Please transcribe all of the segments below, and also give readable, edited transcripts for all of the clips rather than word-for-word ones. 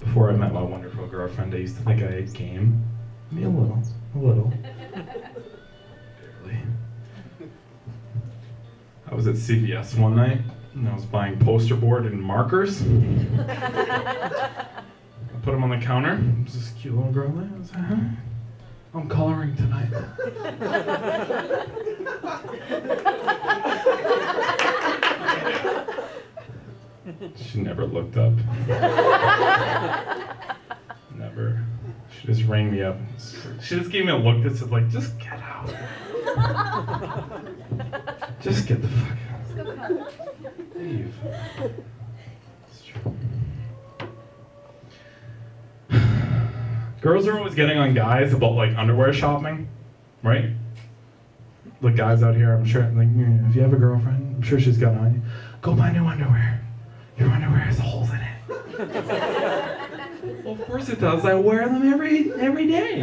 Before I met my wonderful girlfriend, I used to think I ate game. Me a little. Barely. I was at CVS one night, and I was buying poster board and markers. I put them on the counter. There's this cute little girl there. I was like, huh? I'm coloring tonight. She never looked up. Never. She just rang me up. She just gave me a look that said, like, just get out. Just get the fuck out. Leave. It's true. Girls are always getting on guys about, like, underwear shopping, right? The guys out here, I'm sure, like, if you have a girlfriend, I'm sure she's got on you. Go buy new underwear. Your underwear has holes in it. Well, of course it does. I wear them every day.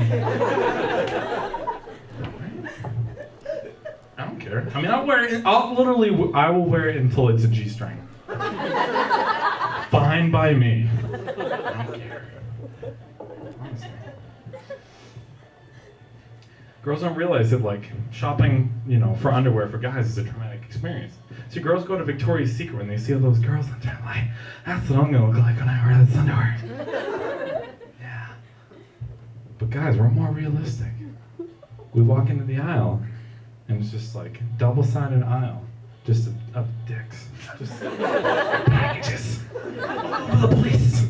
I don't care. I mean, I'll wear it. I will wear it until it's a G-string. Fine by me. I don't care. Honestly. Girls don't realize that, like, shopping, for underwear for guys is a traumatic experience. So girls go to Victoria's Secret when they see all those girls and they're like, that's what I'm gonna look like when I wear this underwear. Yeah. But guys, we're more realistic. We walk into the aisle and it's just like double-sided aisle, just of dicks, just packages for the police.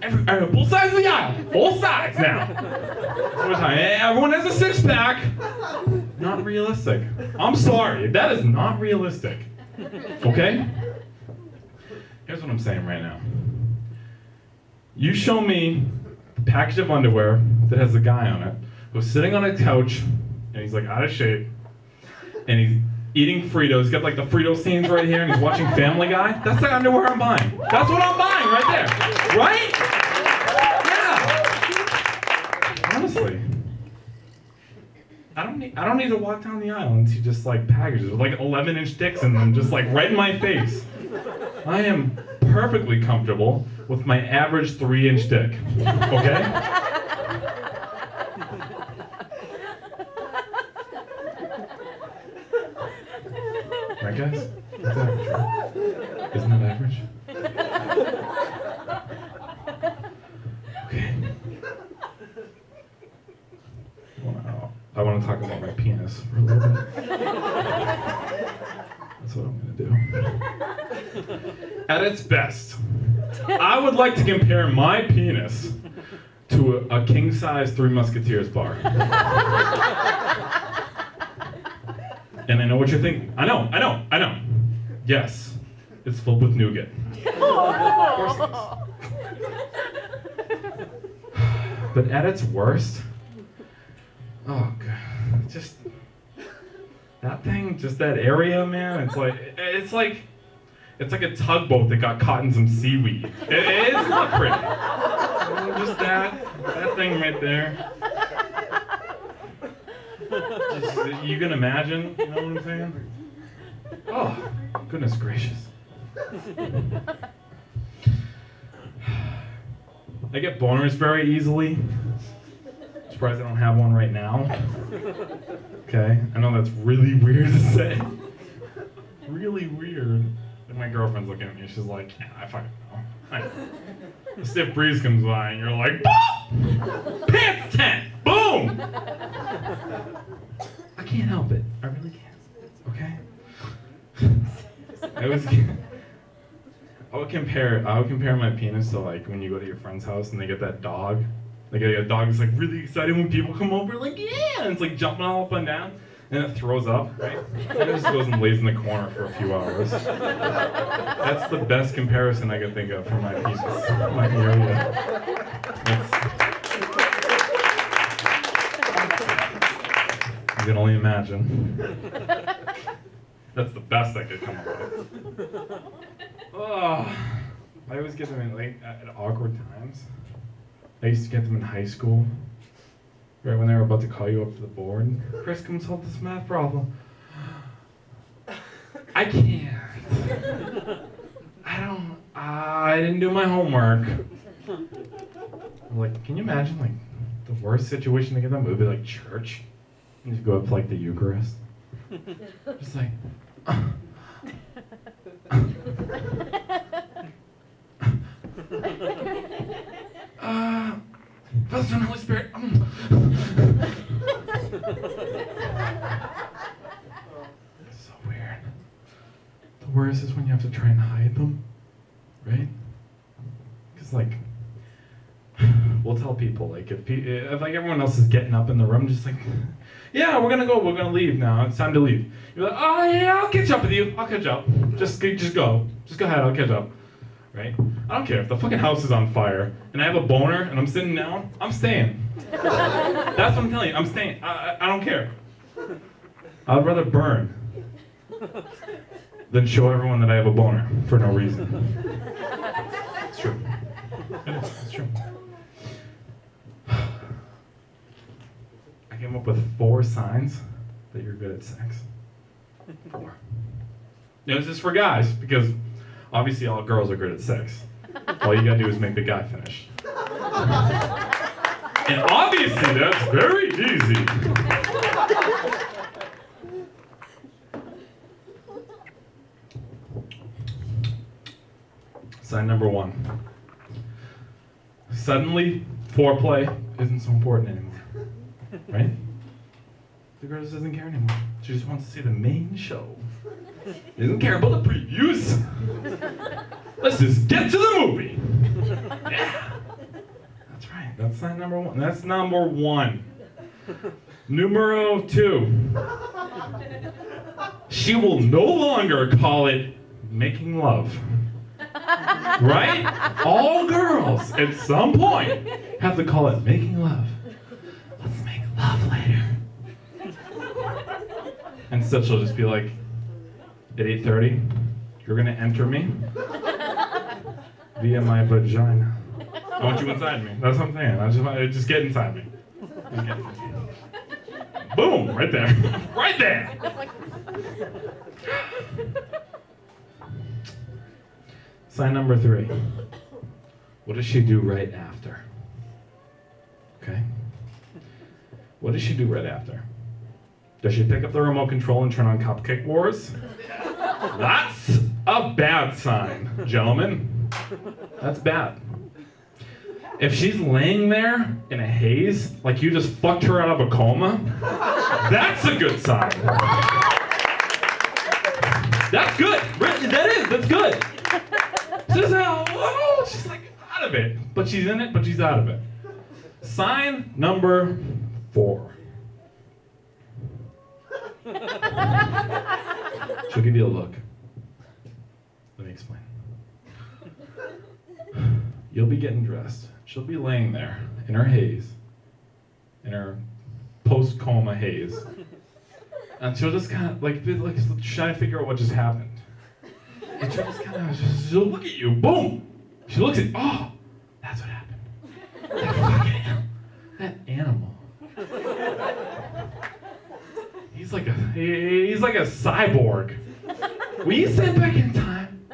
Just both sides of the aisle, both sides now. Everyone has a six-pack. Not realistic. I'm sorry, that is not realistic. Okay? Here's what I'm saying right now. You show me a package of underwear that has a guy on it who's sitting on a couch and he's like out of shape and he's eating Fritos. He's got like the Frito scenes right here and he's watching Family Guy. That's the underwear I'm buying. That's what I'm buying right there. Right? Yeah. Honestly. I don't need to walk down the aisle and see just like packages with like 11-inch dicks in them, just like right in my face. I am perfectly comfortable with my average 3-inch dick. Okay? Right, guys? That's average, right? Isn't that average? Okay. I want to talk about my penis for a little bit. That's what I'm going to do. At its best, I would like to compare my penis to a king-size Three Musketeers bar. And I know what you're thinking. I know. Yes, it's filled with nougat. Of course it is. But at its worst, oh god, just that thing, just that area, man. It's like a tugboat that got caught in some seaweed. It's not pretty. Just that thing right there. Just, you can imagine, you know what I'm saying? Oh, goodness gracious. I get boners very easily. Surprised I don't have one right now. Okay, I know that's really weird to say. Really weird. And my girlfriend's looking at me, she's like, yeah, I fucking know. I know. A stiff breeze comes by and you're like, boom! Pants tent! Boom! I can't help it. I really can't. Okay? I would compare my penis to like when you go to your friend's house and they get that dog. Like a dog is like really excited when people come over, like yeah, and it's like jumping all up and down, and it throws up, right? And it just goes and lays in the corner for a few hours. That's the best comparison I could think of for my penis, my area. You can only imagine. That's the best I could come up with. Oh, I always get them in at awkward times. I used to get them in high school, right when they were about to call you up to the board. Chris, come solve this math problem. I can't. I didn't do my homework. Like, can you imagine, like, the worst situation to get them would be like church? You just go up to, like, the Eucharist. Just like, Father, Son, Holy Spirit. It's so weird. The worst is when you have to try and hide them, right? Because, like, we'll tell people, like, if like everyone else is getting up in the room, just like, yeah, we're gonna leave now. It's time to leave. You're like, oh yeah, I'll catch up with you. I'll catch up. Just go ahead. I'll catch up. Right? I don't care if the fucking house is on fire and I have a boner and I'm sitting down. I'm staying. That's what I'm telling you. I'm staying. I don't care. I'd rather burn than show everyone that I have a boner for no reason. It's true. It's true. I came up with 4 signs that you're good at sex. 4. Now, this is for guys because obviously all girls are good at sex. All you gotta do is make the guy finish. And obviously that's very easy. Sign number 1. Suddenly, foreplay isn't so important anymore. Right? The girl just doesn't care anymore. She just wants to see the main show. She doesn't care about the previews. Let's just get to the movie. Yeah. That's right. That's sign number 1. That's number 1. Numero 2. She will no longer call it making love. Right? All girls at some point have to call it making love. Let's make love later. Instead, she'll just be like, at 8:30, you're gonna enter me via my vagina. I want you inside me. That's what I'm saying. I just want just get inside me. Just get inside me. Boom! Right there. Right there! Sign number 3. What does she do right after? Okay? What does she do right after? Does she pick up the remote control and turn on Cupcake Wars? That's a bad sign, gentlemen. That's bad. If she's laying there in a haze, like you just fucked her out of a coma, that's a good sign. That's good. That's good. She's like out of it. But she's in it, but she's out of it. Sign number 4. She'll give you a look. Let me explain. You'll be getting dressed. She'll be laying there in her haze, in her post-coma haze. And she'll just kind of, like trying to figure out what just happened. And she'll just kind of, she'll look at you, boom! She looks at, oh, that's what happened. That fucking animal. That animal. He's like a cyborg. Will you sit back in time?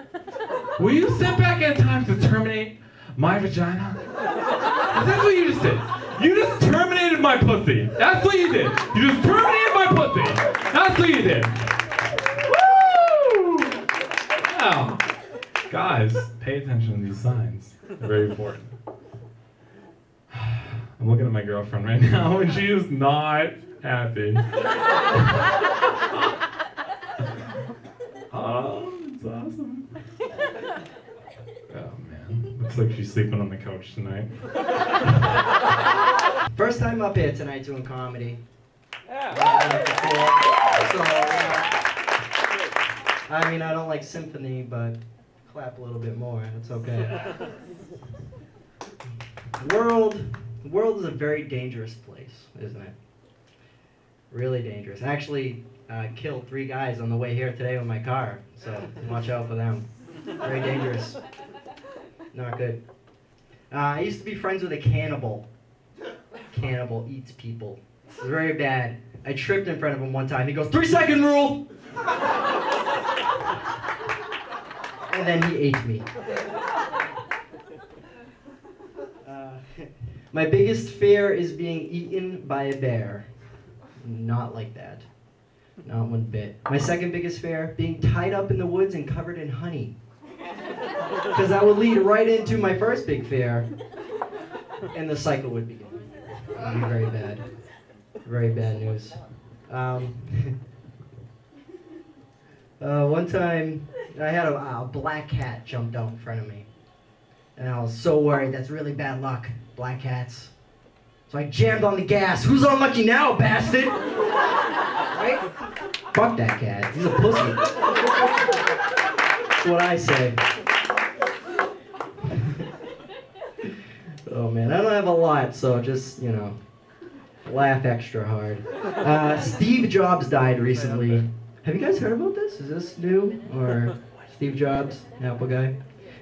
Will you sit back in time to terminate my vagina? That's what you just did. You just terminated my pussy. That's what you did. You just terminated my pussy. That's what you did. Woo! Wow. Guys, pay attention to these signs. They're very important. I'm looking at my girlfriend right now and she is not happy. Oh, it's awesome. Oh man, looks like she's sleeping on the couch tonight. First time up here tonight doing comedy. Yeah. So, I mean, I don't like symphony, but clap a little bit more. It's okay. The world is a very dangerous place, isn't it? Really dangerous. I actually killed 3 guys on the way here today with my car, so watch out for them. Very dangerous. Not good. I used to be friends with a cannibal. Cannibal eats people. It was very bad. I tripped in front of him one time. He goes, 3-second rule! And then he ate me. My biggest fear is being eaten by a bear. Not like that. Not one bit. My second biggest fear, being tied up in the woods and covered in honey. Because that would lead right into my first big fear, and the cycle would begin. It would be very bad. Very bad news. One time, I had a black cat jumped out in front of me. And I was so worried. That's really bad luck, black cats. So I jammed on the gas. Who's unlucky now, bastard? Right? Fuck that cat. He's a pussy. That's what I say. Oh man, I don't have a lot, so just, you know, laugh extra hard. Steve Jobs died recently. Have you guys heard about this? Is this new? Or Steve Jobs, Apple guy?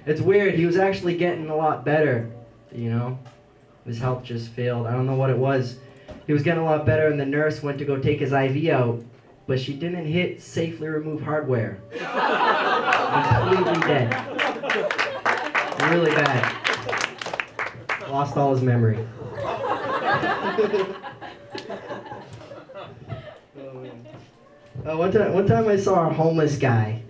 It's weird. He was actually getting a lot better, you know? His health just failed. I don't know what it was. He was getting a lot better, and the nurse went to go take his IV out, but she didn't hit safely remove hardware. Completely dead. Really bad. Lost all his memory. One time I saw a homeless guy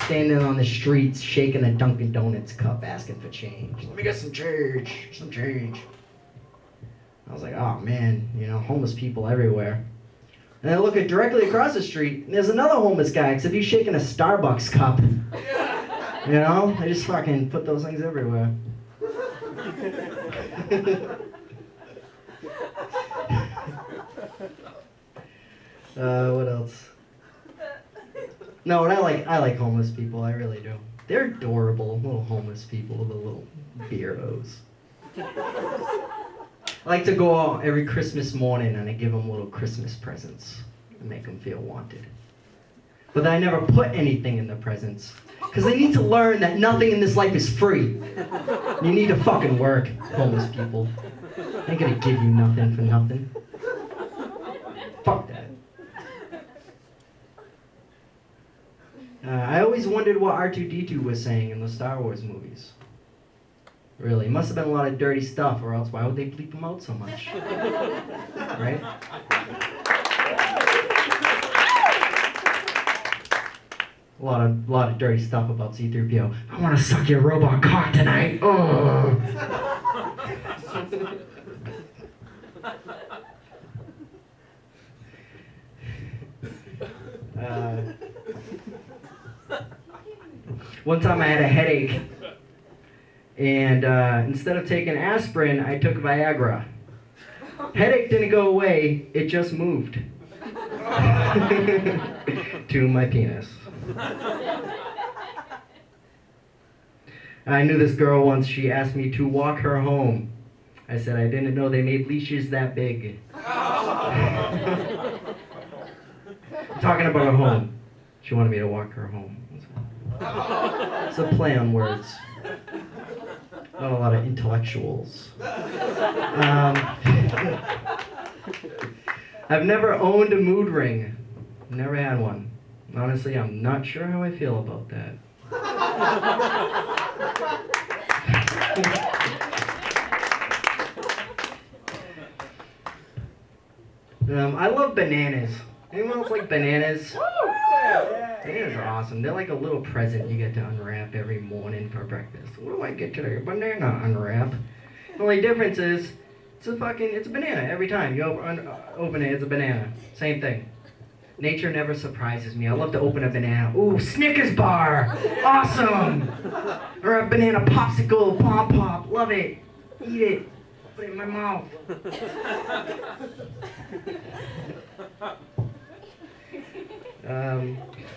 standing on the streets shaking a Dunkin' Donuts cup asking for change. Let me get some change. I was like, oh man, you know, homeless people everywhere. And I look directly across the street, and there's another homeless guy, except he's shaking a Starbucks cup. You know? I just fucking put those things everywhere. What else? No, and I like homeless people, I really do. They're adorable, little homeless people, the little beardos. I like to go out every Christmas morning and I give them little Christmas presents and make them feel wanted. But I never put anything in the presents, because they need to learn that nothing in this life is free. You need to fucking work, homeless people. I ain't gonna give you nothing for nothing. Fuck that. I always wondered what R2-D2 was saying in the Star Wars movies. Really, it must have been a lot of dirty stuff, or else why would they bleep him out so much? Right? A lot of dirty stuff about C-3PO. I want to suck your robot cock tonight. Oh. One time I had a headache, and instead of taking aspirin, I took Viagra. Headache didn't go away, it just moved to my penis. I knew this girl once. She asked me to walk her home. I said I didn't know they made leashes that big. I'm talking about her home. She wanted me to walk her home. It's a play on words. Not a lot of intellectuals. I've never owned a mood ring. Never had one. Honestly, I'm not sure how I feel about that. I love bananas. Anyone else like bananas? Bananas are awesome. They're like a little present you get to unwrap every morning for breakfast. What do I get today? A banana unwrap. The only difference is it's a banana every time you open it. It's a banana. Same thing. Nature never surprises me. I love to open a banana. Ooh, Snickers bar! Awesome! Or a banana popsicle, pop. Love it. Eat it. Put it in my mouth.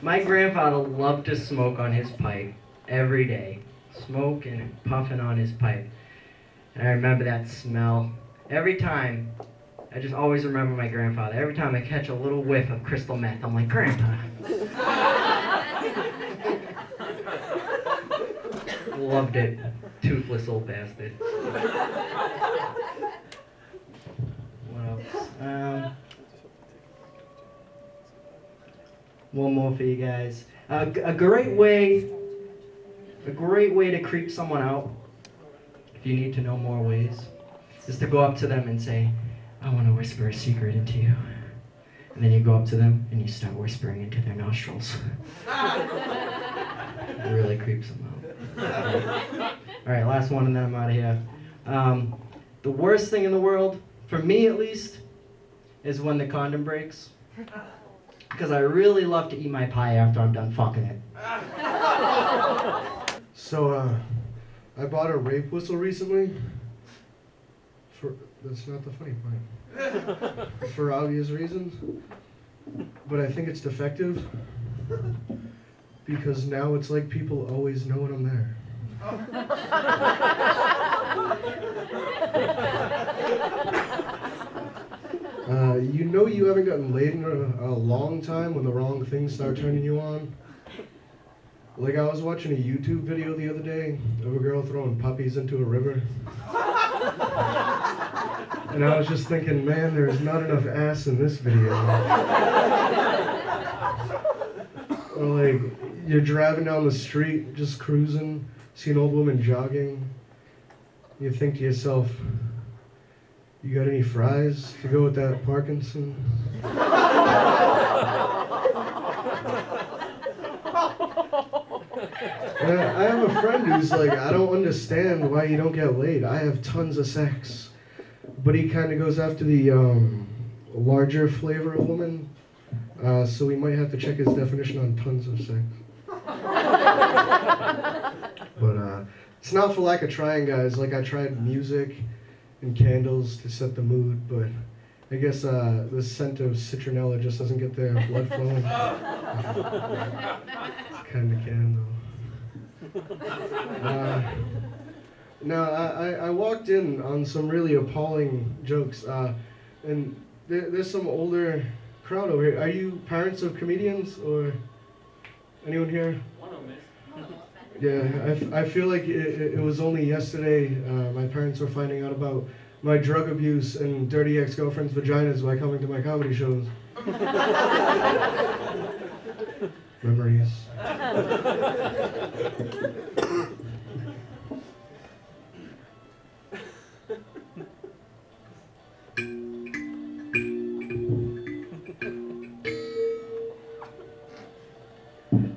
My grandfather loved to smoke on his pipe every day. Smoke and puffing on his pipe. And I remember that smell. Every time, I just always remember my grandfather. Every time I catch a little whiff of crystal meth, I'm like, Grandpa. Loved it. Toothless old bastard. What else? One more for you guys. A great way to creep someone out, if you need to know more ways, is to go up to them and say, I want to whisper a secret into you. And then you go up to them and you start whispering into their nostrils. It really creeps them out. All right, last one and then I'm out of here. The worst thing in the world, for me at least, is when the condom breaks. Because I really love to eat my pie after I'm done fucking it. So, I bought a rape whistle recently. That's not the funny part. For obvious reasons. But I think it's defective. Because now it's like people always know when I'm there. You know you haven't gotten laid in a long time when the wrong things start turning you on. Like I was watching a YouTube video the other day of a girl throwing puppies into a river. And I was just thinking, man, there's not enough ass in this video. Or like, you're driving down the street, just cruising, see an old woman jogging. You think to yourself, you got any fries to go with that Parkinson? I have a friend who's like, I don't understand why you don't get laid. I have tons of sex. But he kind of goes after the larger flavor of woman. So we might have to check his definition on tons of sex. But it's not for lack of trying, guys. Like I tried music and candles to set the mood, but I guess the scent of citronella just doesn't get their blood flowing. Kind of candle. No, I walked in on some really appalling jokes, and there's some older crowd over here. Are you parents of comedians, or anyone here? One of them is. Yeah, I feel like it was only yesterday my parents were finding out about my drug abuse and dirty ex-girlfriend's vaginas by coming to my comedy shows. Memories.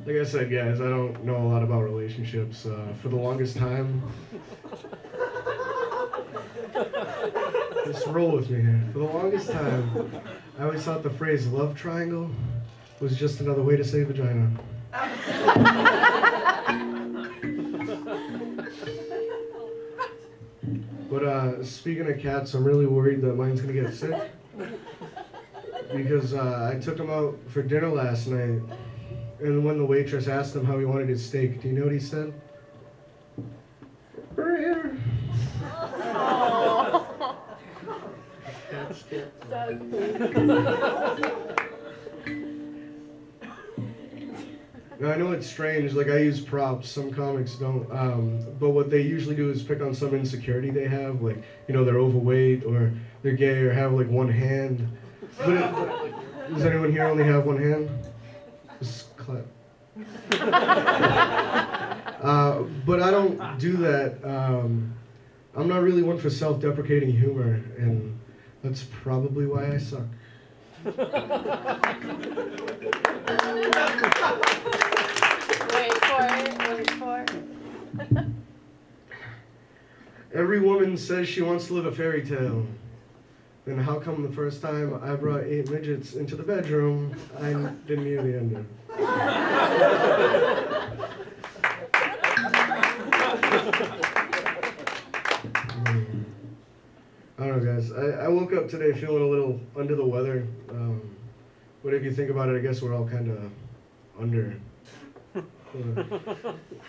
Like I said, guys, I don't know a lot about relationships. For the longest time, just roll with me here. For the longest time, I always thought the phrase love triangle was just another way to say vagina. But speaking of cats, I'm really worried that mine's gonna get sick. Because I took him out for dinner last night, and when the waitress asked him how he wanted his steak, do you know what he said? Rare. Now I know it's strange, like I use props, some comics don't, but what they usually do is pick on some insecurity they have, like, you know, they're overweight, or they're gay, or have like one hand. Does anyone here only have one hand? Just clap. But I don't do that. I'm not really one for self-deprecating humor, and that's probably why I suck. Wait for it. Every woman says she wants to live a fairy tale. Then how come the first time I brought 8 midgets into the bedroom, I didn't hear the ending? I don't know, guys. I woke up today feeling a little under the weather. But if you think about it, I guess we're all kind of under.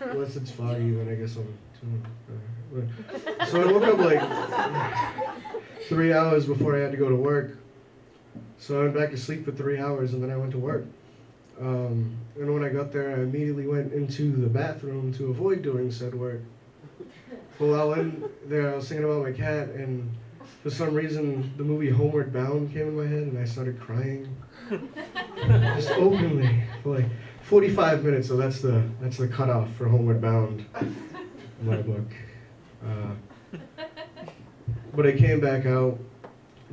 Unless it's foggy, then I guess I'm too. So I woke up like 3 hours before I had to go to work. So I went back to sleep for 3 hours, and then I went to work. And when I got there, I immediately went into the bathroom to avoid doing said work. But while in there, I was thinking about my cat, and for some reason, the movie Homeward Bound came in my head, and I started crying. Just openly, for like 45 minutes, so that's the cutoff for Homeward Bound in my book. But I came back out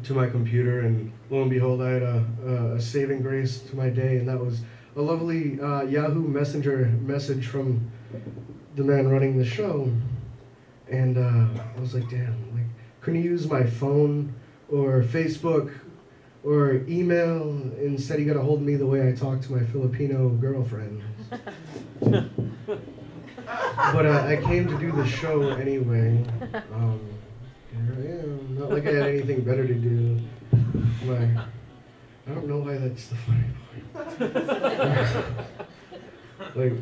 to my computer, and lo and behold, I had a saving grace to my day, and that was a lovely Yahoo Messenger message from the man running the show. And I was like, damn, like, couldn't you use my phone or Facebook or email? Instead, he got a hold of me the way I talk to my Filipino girlfriend. But I came to do the show anyway. Here I am. Not like I had anything better to do. I don't know why that's the funny part. Like,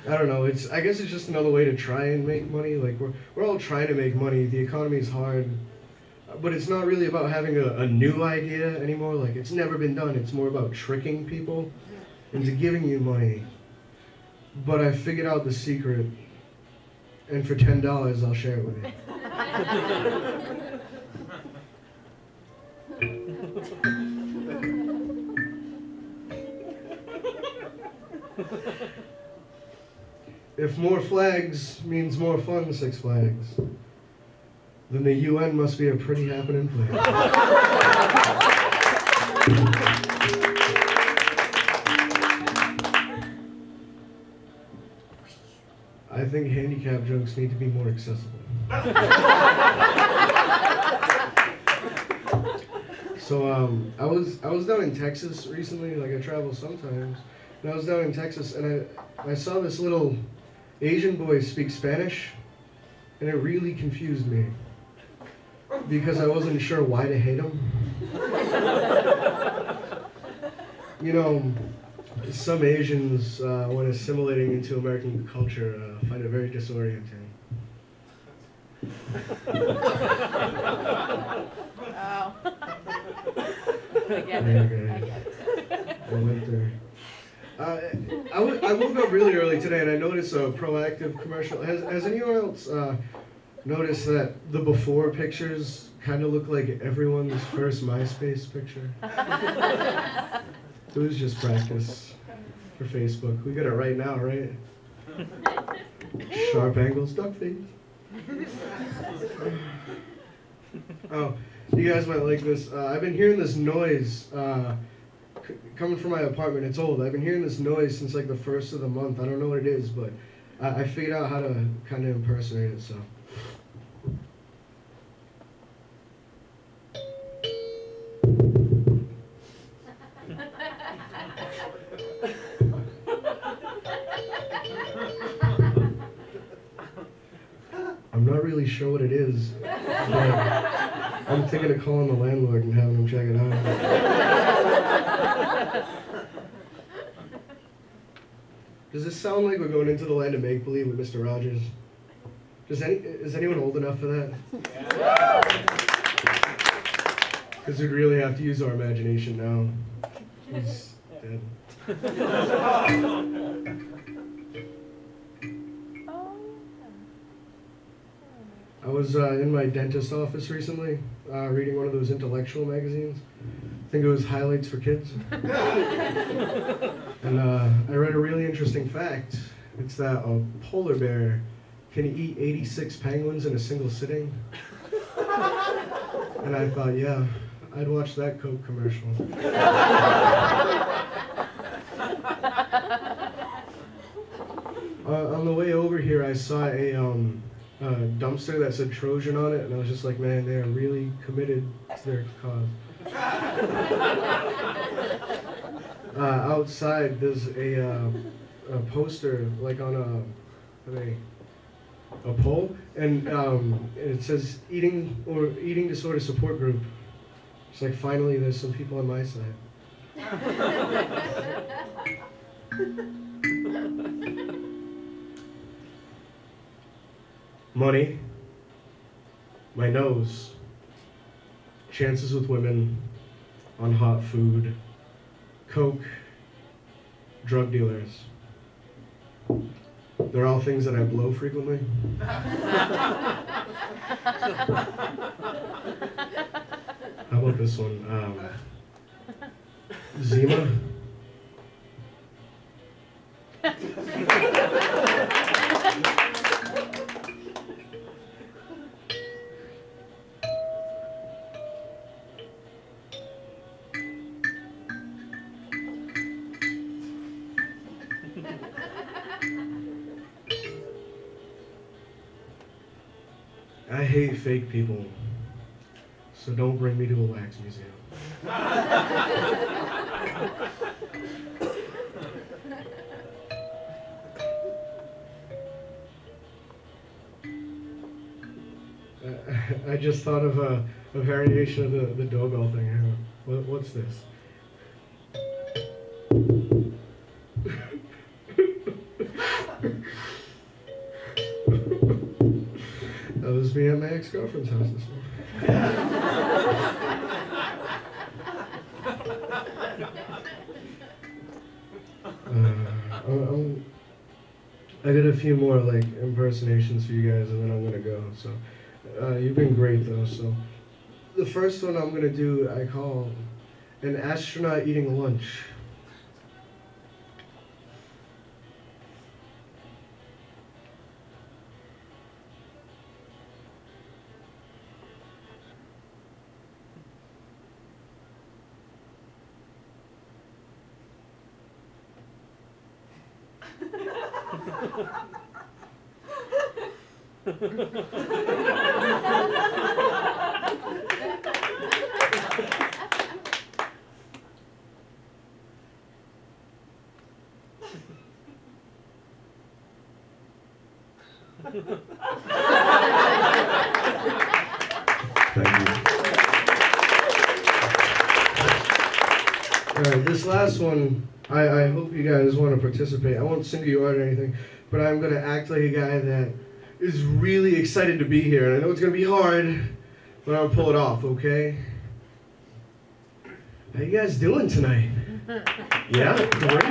I don't know. I guess it's just another way to try and make money. Like, we're all trying to make money. The economy's hard. But it's not really about having a new idea anymore. Like, it's never been done. It's more about tricking people into giving you money. But I figured out the secret, and for $10, I'll share it with you. If more flags means more fun, Six Flags, then the UN must be a pretty happening place. I think handicap jokes need to be more accessible. So I was down in Texas recently. Like, I travel sometimes, and I was down in Texas, and I saw this little Asian boy speak Spanish, and it really confused me because I wasn't sure why to hate him. You know, some Asians, when assimilating into American culture, find it very disorienting. Wow. I get Okay. it. I get it. I went there. I woke up really early today, and I noticed a Proactive commercial. Has anyone else noticed that the before pictures kind of look like everyone's first MySpace picture? It was just practice for Facebook. We got it right now, right? Sharp angles, duck face. Oh, you guys might like this. I've been hearing this noise coming from my apartment. It's old. I've been hearing this noise since like the first of the month. I don't know what it is, but I figured out how to kind of impersonate it, so. I'm not really sure what it is, but I'm thinking of calling the landlord and having him check it out. Does this sound like we're going into the land of make-believe with Mr. Rogers? Is anyone old enough for that? Because we'd really have to use our imagination now. He's dead. I was in my dentist office recently, reading one of those intellectual magazines. I think it was Highlights for Kids. And I read a really interesting fact. It's that a polar bear can eat 86 penguins in a single sitting. And I thought, yeah, I'd watch that Coke commercial. On the way over here, I saw a dumpster that said Trojan on it, and I was just like, man, they are really committed to their cause. Outside, there's a poster, like on a pole, and it says eating disorder support group. It's like, finally, there's some people on my side. Money, my nose, chances with women, on hot food, coke, drug dealers. They're all things that I blow frequently. How about this one? Zima. hate fake people, so don't bring me to a wax museum. I just thought of a variation of the doorbell thing. Hang on. What's this? That was me at my ex-girlfriend's house this morning. I did a few more like impersonations for you guys, and then I'm gonna go. So you've been great though. So the first one I'm gonna do, I call an astronaut eating lunch. Thank you. Alright, this last one, I hope you guys want to participate. I won't single you out or anything, but I'm going to act like a guy that is really excited to be here. And I know it's going to be hard, but I'll pull it off, okay? How you guys doing tonight? Yeah, great.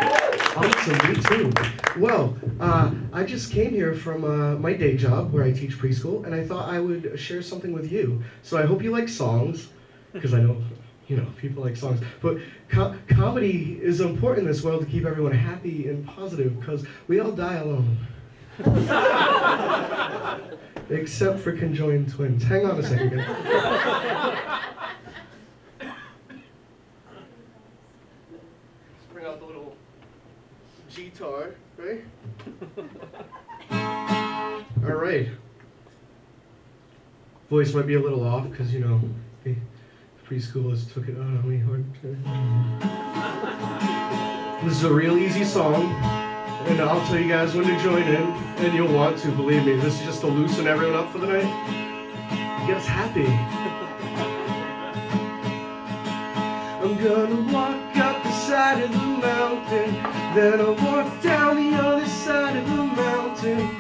Awesome, me too. Well, I just came here from my day job where I teach preschool, and I thought I would share something with you. So I hope you like songs, because I know, you know, people like songs. But comedy is important in this world to keep everyone happy and positive, because we all die alone. Except for conjoined twins. Hang on a second, guys. Let's bring out the little guitar, right? All right. Voice might be a little off because, you know, the preschoolers took it out on me hard. This is a real easy song, and I'll tell you guys when to join in, and you'll want to, believe me. This is just to loosen everyone up for the night. Get us happy. I'm gonna walk up the side of the mountain, then I'll walk down the other side of the mountain.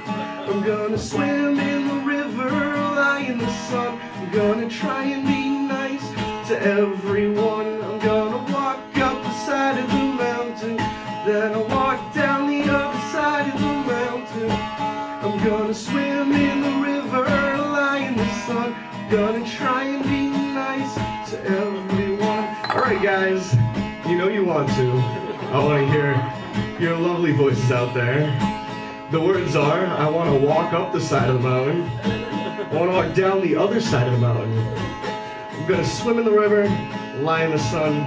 I'm gonna swim in the river, lie in the sun. I'm gonna try and be nice to everyone. I'm gonna walk up the side of the mountain, then I'll walk down the other side of the mountain. I'm gonna swim in the river, lie in the sun. I'm gonna try and be nice to everyone. Alright guys, you know you want to. I want to hear your lovely voices out there. The words are, I want to walk up the side of the mountain. I want to walk down the other side of the mountain. I'm going to swim in the river, lie in the sun.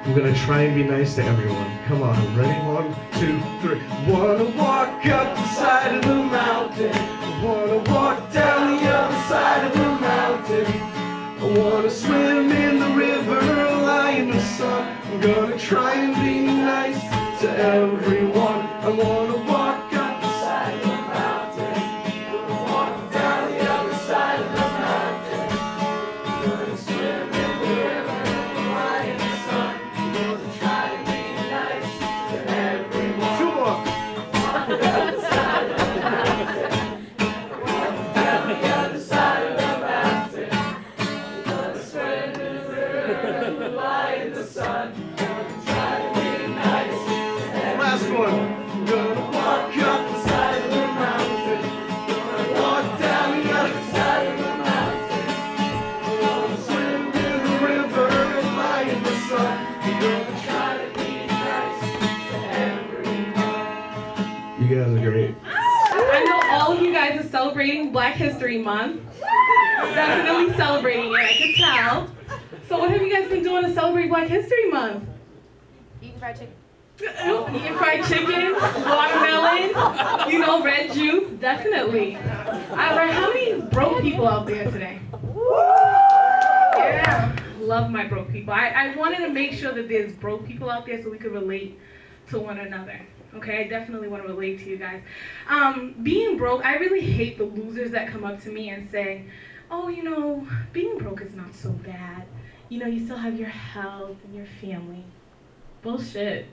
I'm going to try and be nice to everyone. Come on, ready? 1, 2, 3. Want to walk up the side of the mountain. I want to walk down the other side of the mountain. I want to swim in the river, lie in the sun. I'm gonna try and be nice to everyone. I want to walk up the side of the mountain, walk down the other side of the mountain. I'm gonna swim in the river, lie in the sun. I'm gonna try and be nice to everyone. 2 more. Walk up the side of the mountain, walk down the other side of the mountain. Last one. I'm gonna walk up the side of the mountain. Gonna walk down the other side of the mountain. I'm gonna swim in the river and lie in the sun. I'm gonna try to be nice to everyone. You guys are great. I know all of you guys are celebrating Black History Month. Definitely celebrating it, I can tell. So what have you guys been doing to celebrate Black History Month? Eating fried chicken. Eat fried chicken, watermelon, you know, red juice, definitely. All right, how many broke people out there today? Yeah, love my broke people. I wanted to make sure that there's broke people out there so we could relate to one another. Okay, I definitely want to relate to you guys. Being broke, I really hate the losers that come up to me and say, oh, you know, being broke is not so bad. You know, you still have your health and your family. Bullshit.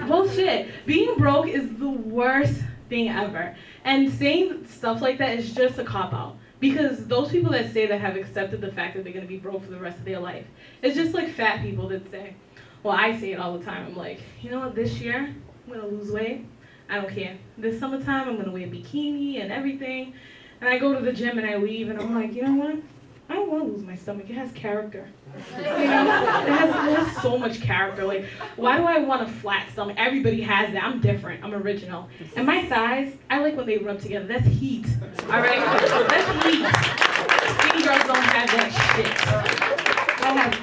Bullshit. Being broke is the worst thing ever. And saying stuff like that is just a cop-out. Because those people that say that have accepted the fact that they're going to be broke for the rest of their life. It's just like fat people that say, well, I say it all the time. I'm like, you know what, this year, I'm going to lose weight. I don't care. This summertime, I'm going to wear a bikini and everything. And I go to the gym and I leave and I'm like, you know what? I don't want to lose my stomach. It has character. You know, it has so much character. Like, why do I want a flat stomach? Everybody has that. I'm different. I'm original. And my thighs, I like when they rub together. That's heat. All right? That's heat. Skinny girls don't have that shit.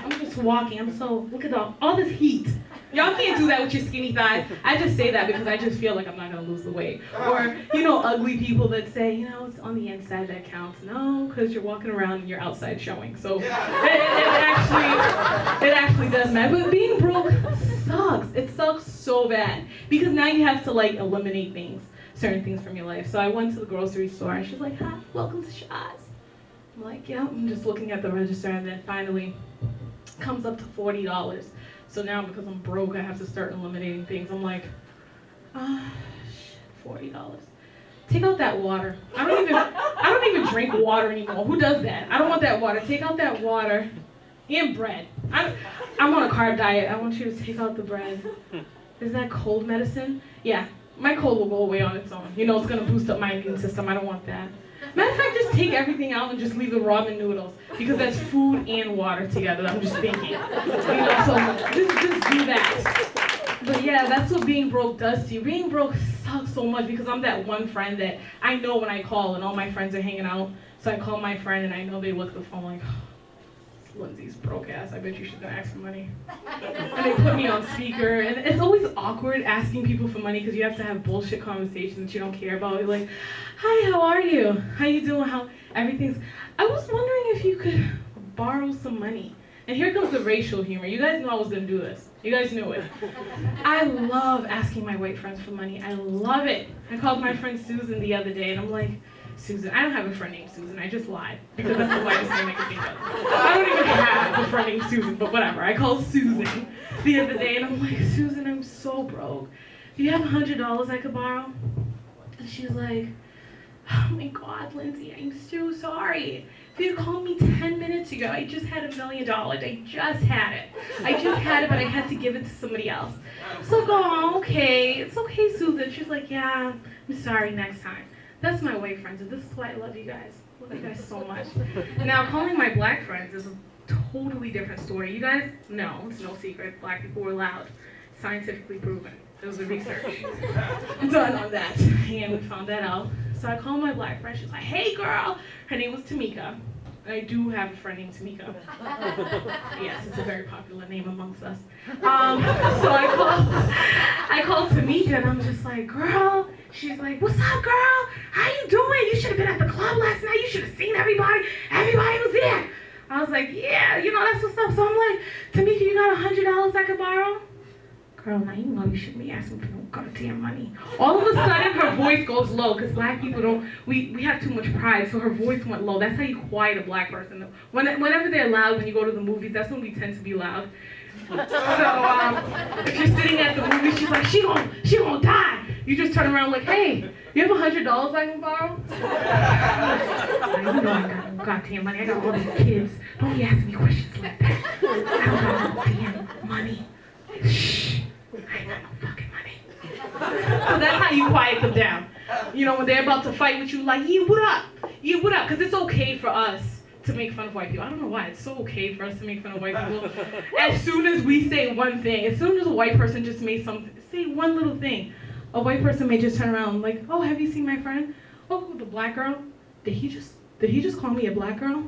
I'm just walking. I'm so, look at all this heat. Y'all can't do that with your skinny thighs. I just say that because I just feel like I'm not going to lose the weight. Or, you know, ugly people that say, you know, it's on the inside that counts. No, because you're walking around and your outside showing. So it actually does matter. But being broke sucks. It sucks so bad. Because now you have to, like, eliminate things, certain things from your life. So I went to the grocery store and she's like, hi, welcome to Shaw's. I'm like, yeah, I'm just looking at the register and then finally comes up to $40. So now, because I'm broke, I have to start eliminating things. I'm like, shit, $40. Take out that water. I don't even drink water anymore. Who does that? I don't want that water. Take out that water and bread. I'm on a carb diet. I want you to take out the bread. Is that cold medicine? Yeah, my cold will go away on its own. You know, it's gonna boost up my immune system. I don't want that. Matter of fact, just take everything out and just leave the ramen noodles because that's food and water together. I'm just thinking, you know, so just do that. But yeah, that's what being broke does to you. Being broke sucks so much because I'm that one friend that I know when I call and all my friends are hanging out. So I call my friend and I know they look at the phone like, Lindsay's broke ass, I bet you she's gonna ask for money. And they put me on speaker, and it's always awkward asking people for money because you have to have bullshit conversations that you don't care about. You're like, hi, how are you? How you doing? How everything's. I was wondering if you could borrow some money. And here comes the racial humor. You guys knew I was gonna do this. You guys knew it. I love asking my white friends for money. I love it. I called my friend Susan the other day, and I'm like, Susan, I don't have a friend named Susan, I just lied, because that's the whitest name I could think of. I don't even have a friend named Susan, but whatever. I called Susan the other day, and I'm like, Susan, I'm so broke. Do you have $100 I could borrow? And she's like, oh my God, Lindsay, I'm so sorry. If you had called me 10 minutes ago, I just had $1 million. I just had it. I just had it, but I had to give it to somebody else. So I go, oh, okay. It's okay, Susan. She's like, yeah, I'm sorry, next time. That's my white friends, and this is why I love you guys. I love you guys so much. Now, calling my black friends is a totally different story. You guys know, it's no secret, black people were loud. Scientifically proven. There was a research done on that, and we found that out. So I called my black friend, she's like, hey girl. Her name was Tamika. I do have a friend named Tamika. Yes, it's a very popular name amongst us. So I called Tamika and I'm just like, girl. She's like, what's up, girl? How you doing? You should have been at the club last night. You should have seen everybody. Everybody was there. I was like, yeah, you know, that's what's up. So I'm like, Tamika, you got $100 I could borrow? Girl, now you know you shouldn't be asking for no goddamn money. All of a sudden, her voice goes low, because black people don't, we have too much pride, so her voice went low. That's how you quiet a black person. Whenever they're loud, when you go to the movies, that's when we tend to be loud. So, if you're sitting at the movie, she's like, she gonna die. You just turn around like, hey, you have $100 I can borrow? You know I got no goddamn money. I got all these kids. Don't be asking me questions like that. I don't got no damn money. Shh. I ain't got no fucking money. So that's how you quiet them down. You know, when they're about to fight with you, like, yeah, what up? Yeah, what up? Because it's okay for us to make fun of white people. I don't know why. It's so okay for us to make fun of white people. As soon as we say one thing, as soon as a white person just say one little thing, a white person may just turn around like, oh, have you seen my friend? Oh, the black girl? Did he just call me a black girl?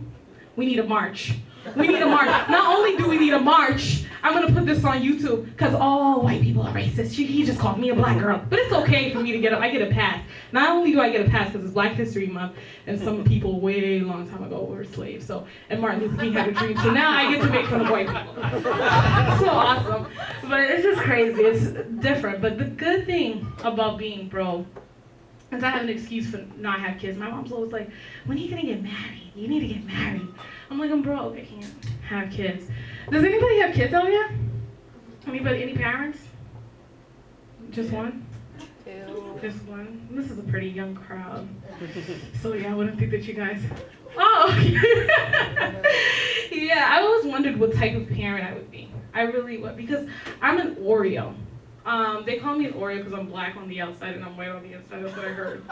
we need a march. We need a march. Not only do we need a march, I'm gonna put this on YouTube because all white people are racist. He just called me a black girl. But it's okay for me to get up. I get a pass. Not only do I get a pass because it's Black History Month and some people way long time ago were slaves. So, and Martin Luther King had a dream. So now I get to make fun of white people. So awesome. But it's just crazy. It's different. But the good thing about being broke is I have an excuse for not have kids. My mom's always like, when are you gonna get married? You need to get married. I'm like, I'm broke. I can't have kids. Does anybody have kids out here? Anybody? Any parents? Just one? Two. Just one? This is a pretty young crowd. So yeah, I wouldn't think that you guys... Oh, okay. Yeah, I always wondered what type of parent I would be. I really would, because I'm an Oreo. They call me an Oreo because I'm black on the outside and I'm white on the inside. That's what I heard.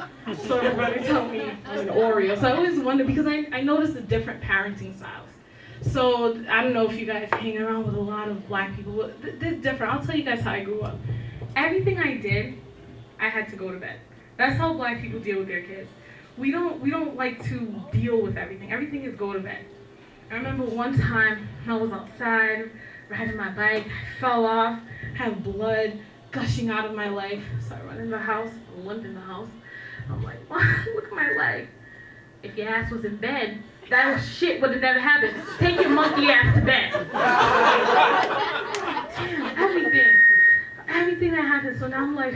So everybody tell me I'm an Oreo. So I always wonder, because I noticed the different parenting styles. So I don't know if you guys hang around with a lot of black people. They're different. I'll tell you guys how I grew up. Everything I did, I had to go to bed. That's how black people deal with their kids. We don't like to deal with everything. Everything is go to bed. I remember one time I was outside riding my bike, I fell off, had blood gushing out of my leg. So I run in the house, limp in the house. I'm like, what? Look at my leg. If your ass was in bed, that shit would have never happened. Take your monkey ass to bed. Damn, everything that happened. So now I'm like,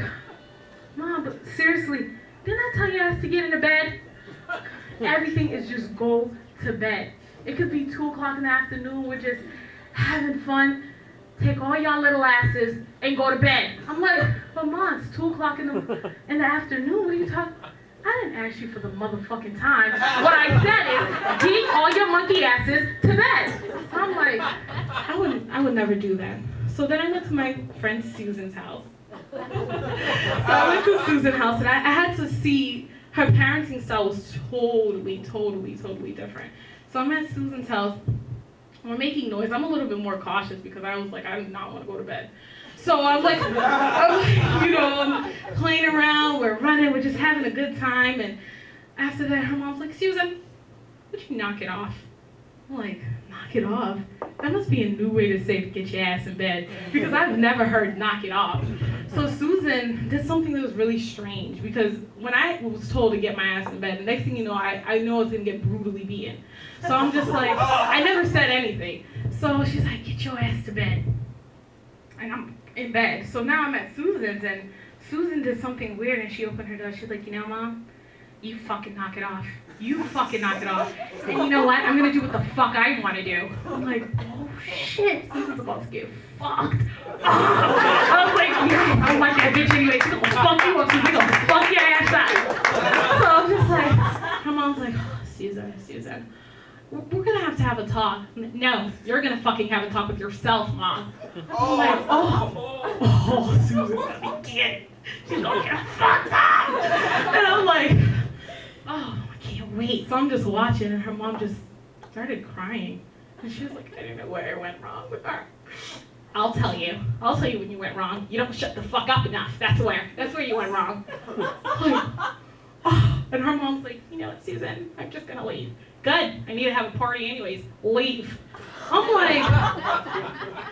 Mom, but seriously, didn't I tell your ass to get into bed? Everything is just go to bed. It could be 2 o'clock in the afternoon, we're just having fun. Take all y'all little asses and go to bed. I'm like, but Mom, it's 2 o'clock in the afternoon. What are you talking? I didn't ask you for the motherfucking time. What I said is, get all your monkey asses to bed. So I'm like, I would never do that. So then I went to my friend Susan's house. So I went to Susan's house and I had to see her parenting style was totally different. So I'm at Susan's house. We're making noise. I'm a little bit more cautious because I was like, I do not want to go to bed. So I'm like, I'm playing around, we're running, we're just having a good time. And after that, her mom's like, Susan, would you knock it off? I'm like, knock it off? That must be a new way to say get your ass in bed, because I've never heard knock it off. So Susan did something that was really strange, because when I was told to get my ass in bed, the next thing you know, I know I was gonna get brutally beaten. So I'm just like, I never said anything. So she's like, get your ass to bed. And I'm in bed. So now I'm at Susan's, and Susan did something weird, and she opened her door. She's like, you know, Mom, you fucking knock it off. You fucking knock it off. And you know what? I'm gonna do what the fuck I want to do. I'm like, oh shit, Susan's about to get fucked. I was like, yes, I want that bitch anyway. She's gonna fuck you up. She's gonna fuck your ass up. So I'm just like, her mom's like, oh, Susan. We're gonna have a talk. No, you're gonna fucking have a talk with yourself, Mom. I'm like, oh, Susan's gonna be getting. She's gonna get fucked up. And I'm like, oh, I can't wait. So I'm just watching, and her mom just started crying. And she was like, I didn't know where I went wrong with her. I'll tell you when you went wrong. You don't shut the fuck up enough. That's where you went wrong. Like, oh. And her mom's like, you know what, Susan, I'm just gonna leave. Good, I need to have a party anyways. Leave. I'm like,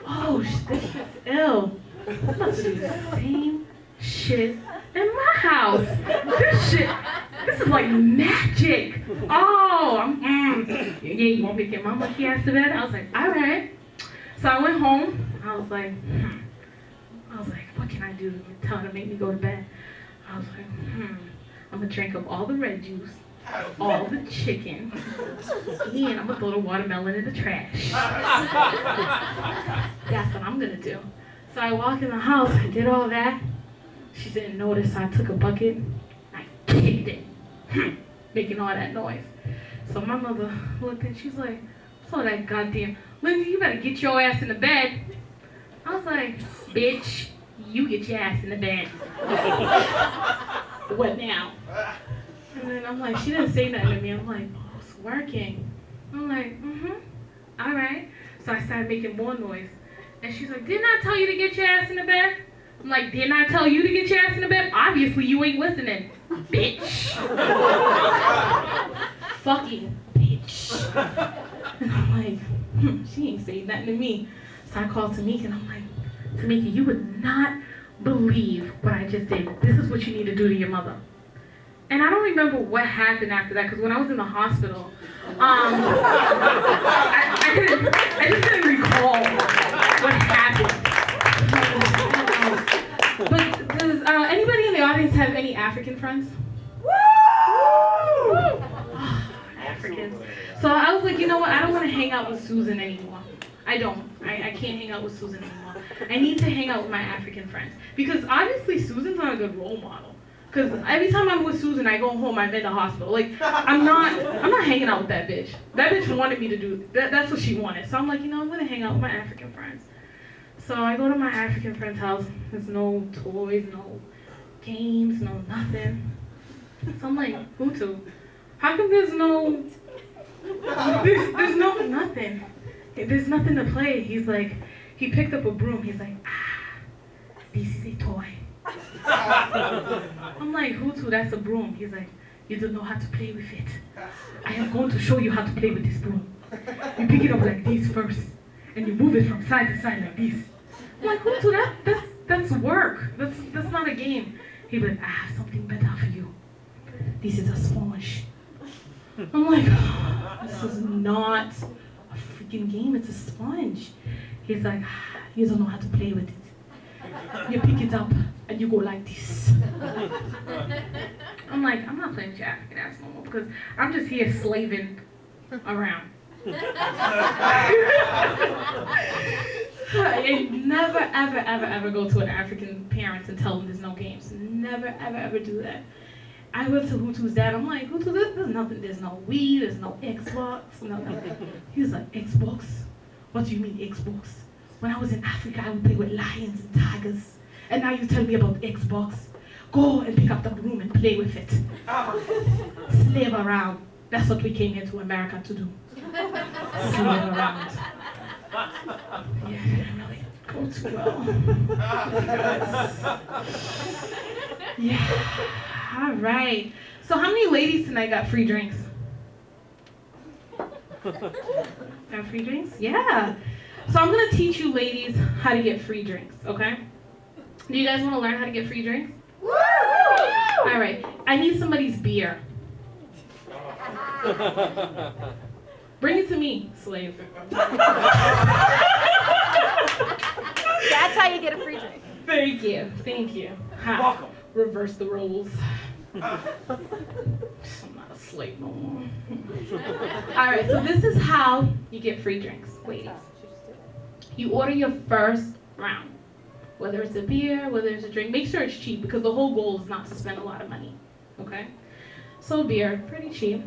oh, this is ill. I'm about to do the same shit in my house. This is like magic. Oh, yeah, you want me to get my monkey ass to bed? I was like, all right. So I went home. I was like, what can I do to tell her to make me go to bed? I was like, I'm gonna drink up all the red juice, all the chicken, and I'm gonna throw the watermelon in the trash. That's what I'm gonna do. So I walk in the house, I did all that. She didn't notice I took a bucket, I kicked it, making all that noise. So my mother looked and she's like, so that goddamn, Lindsay, you better get your ass in the bed. I was like, bitch, you get your ass in the bed. What now? And then I'm like, she didn't say nothing to me. I'm like, oh, it's working. I'm like, all right. So I started making more noise. And she's like, didn't I tell you to get your ass in the bed? I'm like, didn't I tell you to get your ass in the bed? Obviously you ain't listening, bitch. Fucking bitch. And I'm like, she ain't saying nothing to me. So I called Tamika and I'm like, Tamika, you would not believe what I just did. This is what you need to do to your mother. And I don't remember what happened after that, because when I was in the hospital, I just didn't recall what happened. But does anybody in the audience have any African friends? Woo! Africans. So I was like, you know what? I don't want to hang out with Susan anymore. I don't. I can't hang out with Susan anymore. I need to hang out with my African friends. Because obviously Susan's not a good role model. Because every time I'm with Susan, I go home, I'm in the hospital. Like, I'm not hanging out with that bitch. That bitch wanted me to do, that's what she wanted. So I'm like, you know, I'm gonna hang out with my African friends. So I go to my African friend's house. There's no toys, no games, no nothing. So I'm like, Hutu, how come there's no nothing? There's nothing to play. He's like, he picked up a broom. He's like, this is a toy. I'm like, Hutu, that's a broom. He's like, you don't know how to play with it. I am going to show you how to play with this broom. You pick it up like this first, and you move it from side to side like this. I'm like, Hutu, that's work. That's not a game. He'd be like, I have something better for you. This is a sponge. I'm like, this is not a freaking game, it's a sponge. He's like, you don't know how to play with it. You pick it up and you go like this. I'm like, I'm not playing with your African ass no more because I'm just here slaving around. I never, ever, ever, ever go to an African parent and tell them there's no games. Never, ever, ever do that. I went to Hutu's dad. I'm like, Hutu, there's nothing. There's no Wii. There's no Xbox. No nothing. He was like, Xbox? What do you mean Xbox? When I was in Africa, I would play with lions and tigers. And now you tell me about Xbox. Go and pick up the broom and play with it. Slave around. That's what we came here to America to do. Slave around. Yeah, it didn't really go too well. Yeah. All right. So how many ladies tonight got free drinks? Got free drinks? Yeah. So I'm going to teach you ladies how to get free drinks, okay? Do you guys want to learn how to get free drinks? Woo! All right. I need somebody's beer. Bring it to me, slave. That's how you get a free drink. Thank you. Thank you. Welcome. Reverse the roles. I'm not a slave no more. All right, so this is how you get free drinks, ladies. You order your first round, whether it's a beer, whether it's a drink. Make sure it's cheap because the whole goal is not to spend a lot of money, okay? So beer, pretty cheap.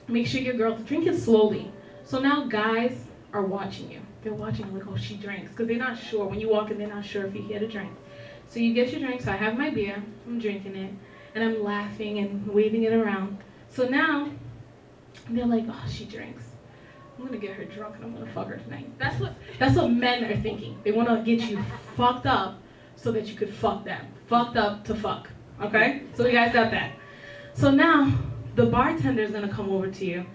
Make sure your girls drink it slowly. So now guys are watching you. They're watching you like, oh, she drinks, because they're not sure. When you walk in, they're not sure if you get a drink. So you get your drink. So I have my beer. I'm drinking it. And I'm laughing and waving it around. So now, they're like, oh, she drinks. I'm gonna get her drunk and I'm gonna fuck her tonight. That's what men are thinking. They wanna get you fucked up so that you could fuck them. Fucked up to fuck, okay? So you guys got that. So now, the bartender's gonna come over to you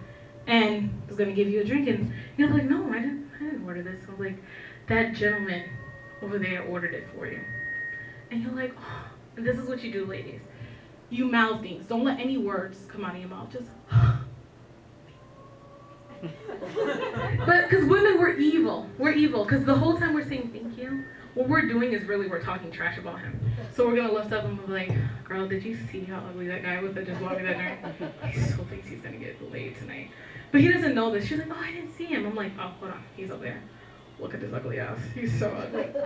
and is gonna give you a drink and you're like, no, I didn't order this. I was like, that gentleman over there ordered it for you. And you're like, oh, and this is what you do, ladies. You mouth things. Don't let any words come out of your mouth. Just, but because women, we're evil. We're evil. Because the whole time we're saying thank you, what we're doing is really we're talking trash about him. So we're going to lift up and be like, girl, did you see how ugly that guy was that just bought me that drink? He still thinks he's going to get laid tonight. But he doesn't know this. She's like, oh, I didn't see him. I'm like, oh, hold on. He's up there. Look at this ugly ass. He's so ugly. He's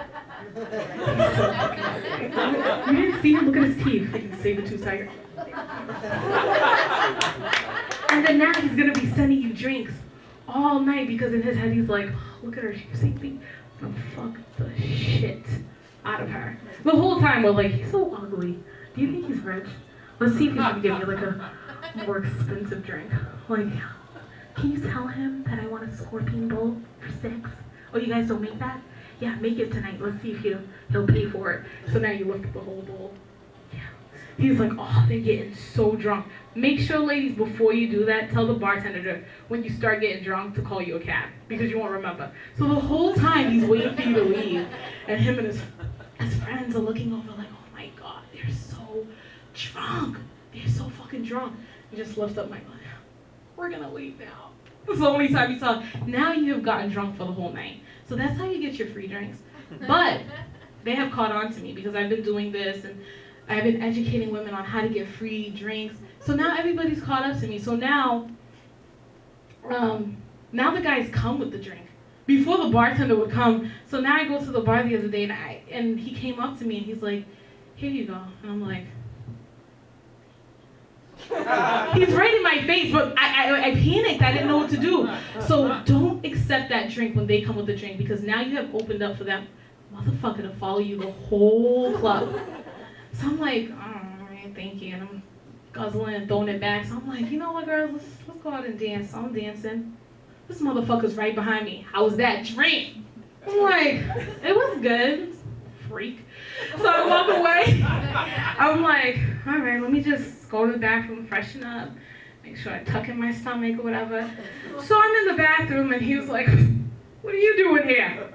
so fucking ugly. You didn't see him? Look at his teeth. He can save the two tigers. And then now he's going to be sending you drinks all night because in his head he's like, oh, look at her. She's saying things. I'm gonna fuck the shit out of her. The whole time we're like, he's so ugly. Do you think he's rich? Let's see if he's going to give me like a more expensive drink. Like, can you tell him that I want a scorpion bowl for 6? Oh, you guys don't make that? Yeah, make it tonight. Let's see if he'll pay for it. So now you lift up the whole bowl. Yeah. He's like, oh, they're getting so drunk. Make sure, ladies, before you do that, tell the bartender to, when you start getting drunk, to call you a cab, because you won't remember. So the whole time he's waiting for you to leave, and him and his friends are looking over like, oh my God, they're so drunk. They're so fucking drunk. He just lifts up my leg. We're gonna leave now. That's the only time you talk. Now you have gotten drunk for the whole night. So that's how you get your free drinks. But they have caught on to me because I've been doing this and I've been educating women on how to get free drinks. So now everybody's caught up to me. So now the guys come with the drink. Before the bartender would come. So now I go to the bar the other day and he came up to me and he's like, here you go. And I'm like, he's right in my face, but I panicked. I didn't know what to do. So don't accept that drink when they come with the drink, because now you have opened up for that motherfucker to follow you the whole club. So I'm like, all right, thank you. And I'm guzzling and throwing it back. So I'm like, you know what, girls, let's go out and dance. So I'm dancing. This motherfucker's right behind me. How was that drink? I'm like, it was good. Freak. So I walk away. I'm like, all right, let me just go to the bathroom, freshen up, make sure I tuck in my stomach or whatever. So I'm in the bathroom and he was like, what are you doing here?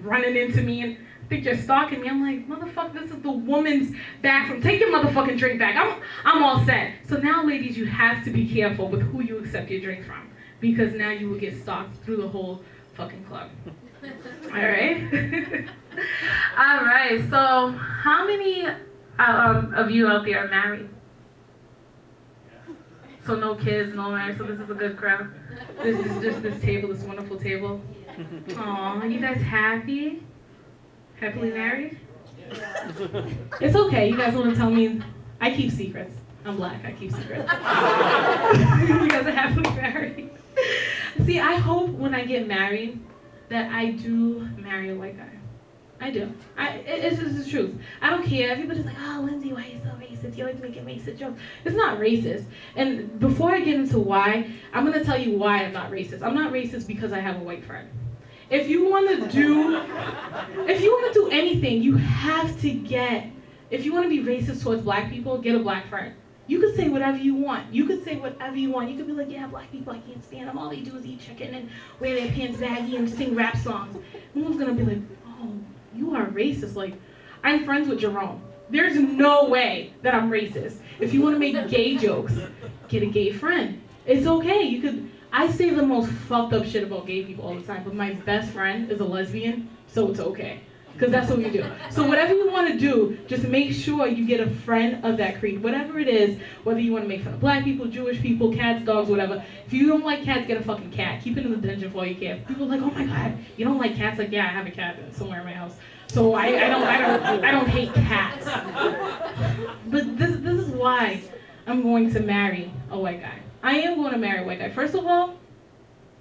Running into me and I think you're stalking me. I'm like, motherfucker, this is the woman's bathroom. Take your motherfucking drink back. I'm all set. So now, ladies, you have to be careful with who you accept your drinks from, because now you will get stalked through the whole fucking club. All right. All right. So how many of you out there are married? So no kids, no marriage. So this is a good crowd. This is just this table, this wonderful table. Aw, you guys happy? Happily married? It's okay. You guys want to tell me? I keep secrets. I'm black. I keep secrets. You guys are happily married. See, I hope when I get married that I do marry a white guy. I do. It's just the truth. I don't care. Everybody's like, oh, Lindsay, why are you so racist? You always making racist jokes. It's not racist. And before I get into why, I'm going to tell you why I'm not racist. I'm not racist because I have a white friend. If you want to do anything, you have to if you want to be racist towards black people, get a black friend. You could say whatever you want. You could say whatever you want. You could be like, yeah, black people, I can't stand them. All they do is eat chicken and wear their pants baggy and sing rap songs. No one's going to be like, oh, you are racist. Like, I'm friends with Jerome. There's no way that I'm racist. If you want to make gay jokes, get a gay friend. It's okay. I say the most fucked up shit about gay people all the time, but my best friend is a lesbian, so it's okay. Because that's what we do. So whatever you want to do, just make sure you get a friend of that creed. Whatever it is, whether you want to make fun of black people, Jewish people, cats, dogs, whatever. If you don't like cats, get a fucking cat. Keep it in the dungeon for all you can. People are like, oh my God, you don't like cats? Like, yeah, I have a cat somewhere in my house. So I don't hate cats. But this is why I'm going to marry a white guy. I am going to marry a white guy. First of all,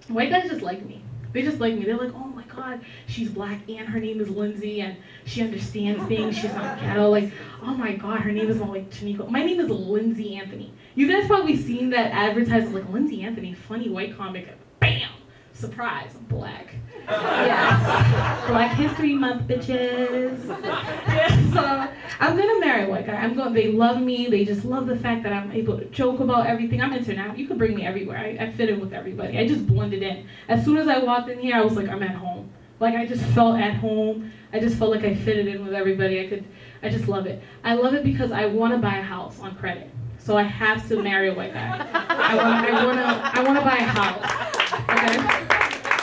white guys just like me. They just like me. They're like, oh my God, she's black and her name is Lindsay and she understands things. She's not ghetto. Like, oh my God, her name is not like Chanico. My name is Lindsay Anthony. You guys probably seen that advertised like Lindsay Anthony, funny white comic. Bam! Surprise, I'm black. Yes. Black History Month, bitches. Yeah, so I'm gonna marry a white guy. They love me. They just love the fact that I'm able to joke about everything. I'm international. You can bring me everywhere. I fit in with everybody. I just blended in. As soon as I walked in here, I was like, I'm at home. Like, I just felt at home. I just felt like I fitted in with everybody. I just love it. I love it because I want to buy a house on credit. So I have to marry a white guy. I want to buy a house. Okay?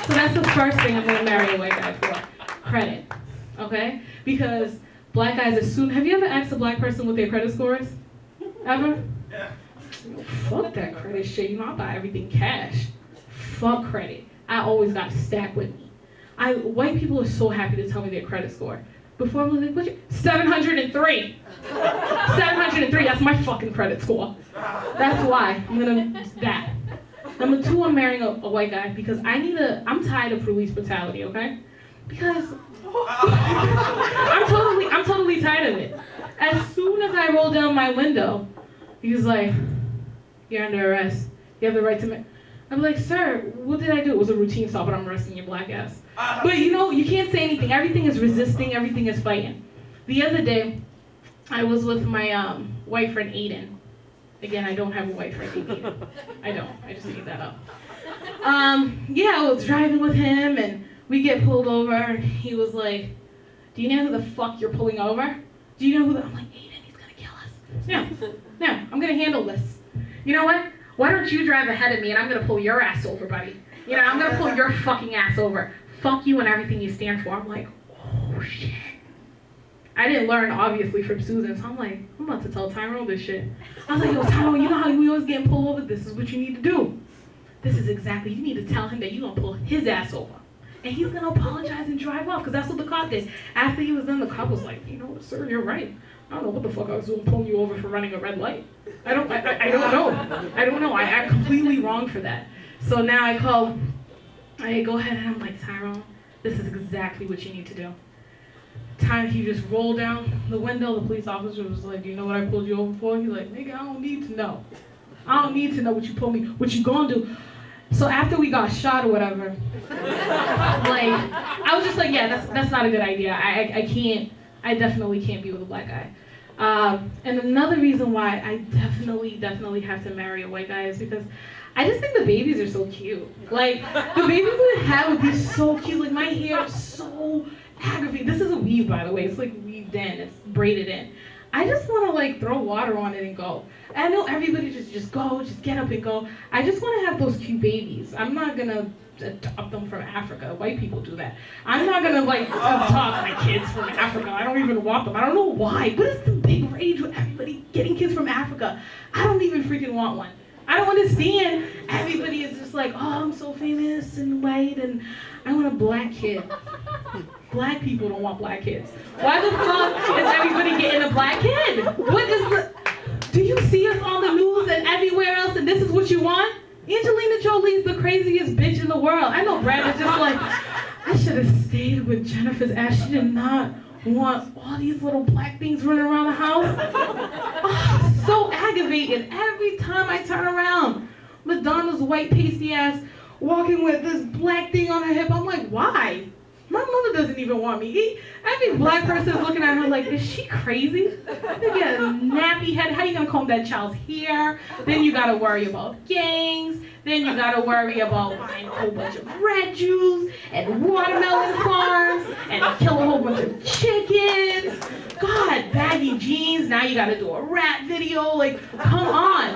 So that's the first thing I'm going to marry a white guy for. Credit. Okay? Because black guys assume... Have you ever asked a black person what their credit score is? Ever? Yeah. Fuck that credit shit. You know, I buy everything cash. Fuck credit. I always got stacked with me. White people are so happy to tell me their credit score. Before I was like, what's your... 703. 703. That's my fucking credit score. That's why I'm going to... That. Number two, I'm marrying a white guy because I'm tired of police brutality, okay? Because I'm totally tired of it. As soon as I roll down my window, he's like, you're under arrest. You have the right to I'm like, sir, what did I do? It was a routine stop, but I'm arresting your black ass. But you know, you can't say anything. Everything is resisting, everything is fighting. The other day, I was with my white friend Aiden. Again, I don't have a white friend Aiden. I don't. I just made that up. Yeah, I was driving with him, and we get pulled over. And he was like, "Do you know who the fuck you're pulling over? Do you know who the?" I'm like, "Aiden, he's gonna kill us. No, I'm gonna handle this. You know what? Why don't you drive ahead of me, and I'm gonna pull your ass over, buddy. You know, I'm gonna pull your fucking ass over. Fuck you and everything you stand for." I'm like, oh shit. I didn't learn, obviously, from Susan, so I'm like, I'm about to tell Tyrone this shit. I was like, yo, Tyrone, you know how we always getting pulled over? This is what you need to do. This is exactly, you need to tell him that you're going to pull his ass over. And he's going to apologize and drive off, because that's what the cop did. After he was done, the cop was like, you know what, sir, you're right. I don't know what the fuck I was doing pulling you over for running a red light. I don't know. I don't know. I'm completely wrong for that. So now I go ahead and I'm like, Tyrone, this is exactly what you need to do. He just rolled down the window. The police officer was like, "Do you know what I pulled you over for?" He's like, "Nigga, I don't need to know. I don't need to know what you pulled me. What you gonna do?" So after we got shot or whatever, like I was just like, "Yeah, that's not a good idea. I definitely can't be with a black guy." And another reason why I definitely have to marry a white guy is because I just think the babies are so cute. Like the babies that I have would be so cute. Like my hair is so aggravating. This is a weave, by the way. It's like weaved in. It's braided in. I just want to like throw water on it and go. And I know everybody just go, just get up and go. I just want to have those cute babies. I'm not gonna adopt them from Africa. White people do that. I'm not gonna like adopt my kids from Africa. I don't even want them. I don't know why. What is the big rage with everybody getting kids from Africa? I don't even freaking want one. I don't understand. Everybody is just like, oh, I'm so famous and white and I want a black kid. Black people don't want black kids. Why the fuck is everybody getting a black kid? What is the... Do you see us on the news and everywhere else and this is what you want? Angelina Jolie's the craziest bitch in the world. I know Brad is just like, I should have stayed with Jennifer's ass. She did not want all these little black things running around the house. Oh, so aggravating. Every time I turn around, Madonna's white pasty ass walking with this black thing on her hip. I'm like, why? My mother doesn't even want me. Every black person is looking at her like, is she crazy? They get a nappy head. How you gonna comb that child's hair? Then you gotta worry about gangs. Then you gotta worry about buying a whole bunch of red juice and watermelon farms and kill a whole bunch of chickens. God, baggy jeans. Now you gotta do a rap video. Like, come on.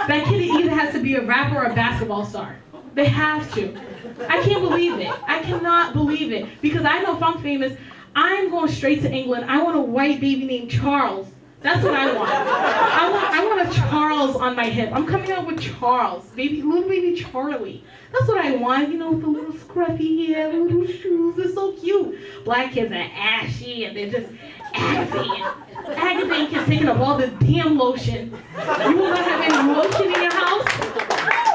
That kid either has to be a rapper or a basketball star. They have to. I can't believe it. I cannot believe it. Because I know if I'm famous, I'm going straight to England. I want a white baby named Charles. That's what I want. I want a Charles on my hip. I'm coming out with Charles. Little baby Charlie. That's what I want. You know, with the little scruffy hair, the little shoes. They're so cute. Black kids are ashy and they're just aggravating. Aggravating kids taking up all the damn lotion. You will not have any lotion in your house.